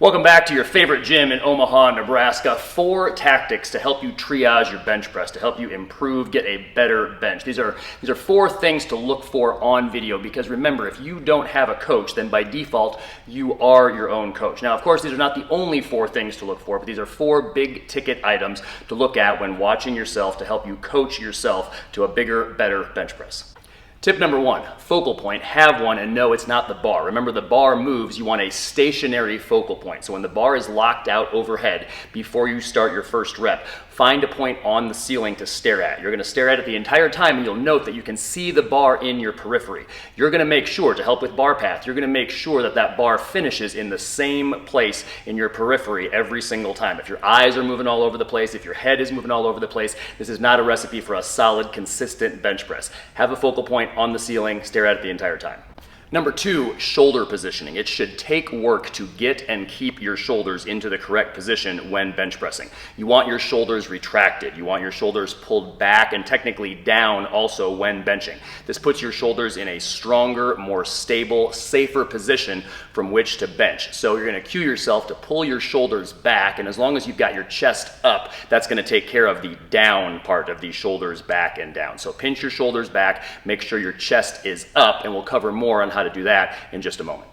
Welcome back to your favorite gym in Omaha, Nebraska. 4 tactics to help you triage your bench press, to help you improve, get a better bench. These are 4 things to look for on video, because remember, if you don't have a coach, then by default, you are your own coach. Now, of course, these are not the only 4 things to look for, but these are 4 big ticket items to look at when watching yourself to help you coach yourself to a bigger, better bench press. Tip number 1, focal point. Have one and know it's not the bar. Remember, the bar moves. You want a stationary focal point. So when the bar is locked out overhead before you start your first rep, find a point on the ceiling to stare at. You're going to stare at it the entire time, and you'll note that you can see the bar in your periphery. You're going to make sure, to help with bar path, you're going to make sure that that bar finishes in the same place in your periphery every single time. If your eyes are moving all over the place, if your head is moving all over the place, this is not a recipe for a solid, consistent bench press. Have a focal point on the ceiling, stare at it the entire time. Number 2, shoulder positioning. It should take work to get and keep your shoulders into the correct position when bench pressing. You want your shoulders retracted. You want your shoulders pulled back and technically down also when benching. This puts your shoulders in a stronger, more stable, safer position from which to bench. So you're going to cue yourself to pull your shoulders back, and as long as you've got your chest up, that's going to take care of the down part of the shoulders back and down. So pinch your shoulders back, make sure your chest is up, and we'll cover more on how to do that in just a moment.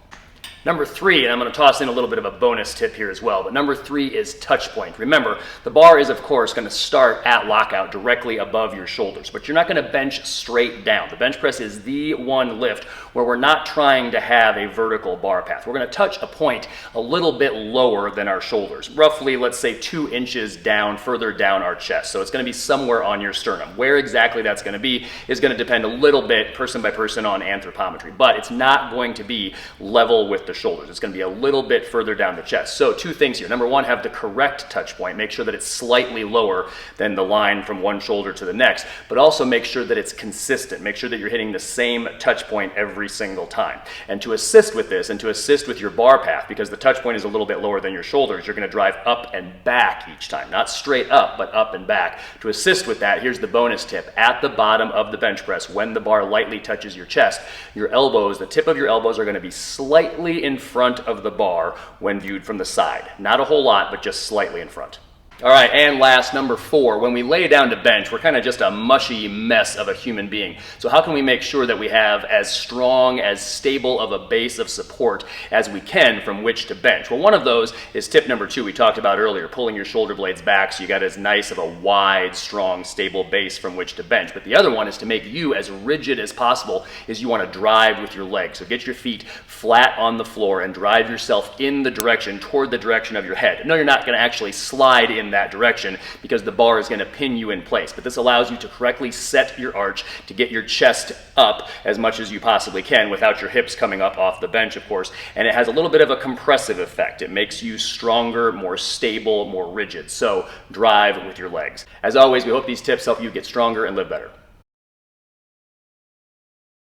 Number 3, and I'm going to toss in a little bit of a bonus tip here as well, but number 3 is touch point. Remember, the bar is, of course, going to start at lockout directly above your shoulders, but you're not going to bench straight down. The bench press is the one lift where we're not trying to have a vertical bar path. We're going to touch a point a little bit lower than our shoulders, roughly, let's say, 2 inches down, further down our chest. So it's going to be somewhere on your sternum. Where exactly that's going to be is going to depend a little bit, person by person, on anthropometry, but it's not going to be level with the shoulders. It's going to be a little bit further down the chest. So 2 things here. Number 1, have the correct touch point. Make sure that it's slightly lower than the line from one shoulder to the next, but also make sure that it's consistent. Make sure that you're hitting the same touch point every single time. And to assist with this, and to assist with your bar path, because the touch point is a little bit lower than your shoulders, you're going to drive up and back each time. Not straight up, but up and back. To assist with that, here's the bonus tip. At the bottom of the bench press, when the bar lightly touches your chest, your elbows, the tip of your elbows are going to be slightly in front of the bar when viewed from the side. Not a whole lot, but just slightly in front. All right, and last, number 4, when we lay down to bench, we're kind of just a mushy mess of a human being. So how can we make sure that we have as strong, as stable of a base of support as we can from which to bench? Well, one of those is tip number 2 we talked about earlier, pulling your shoulder blades back so you got as nice of a wide, strong, stable base from which to bench. But the other one is to make you as rigid as possible is you want to drive with your legs. So get your feet flat on the floor and drive yourself in the direction, toward the direction of your head. No, you're not going to actually slide in that direction because the bar is going to pin you in place, but this allows you to correctly set your arch to get your chest up as much as you possibly can without your hips coming up off the bench, of course, and it has a little bit of a compressive effect. It makes you stronger, more stable, more rigid. So drive with your legs. As always, we hope these tips help you get stronger and live better.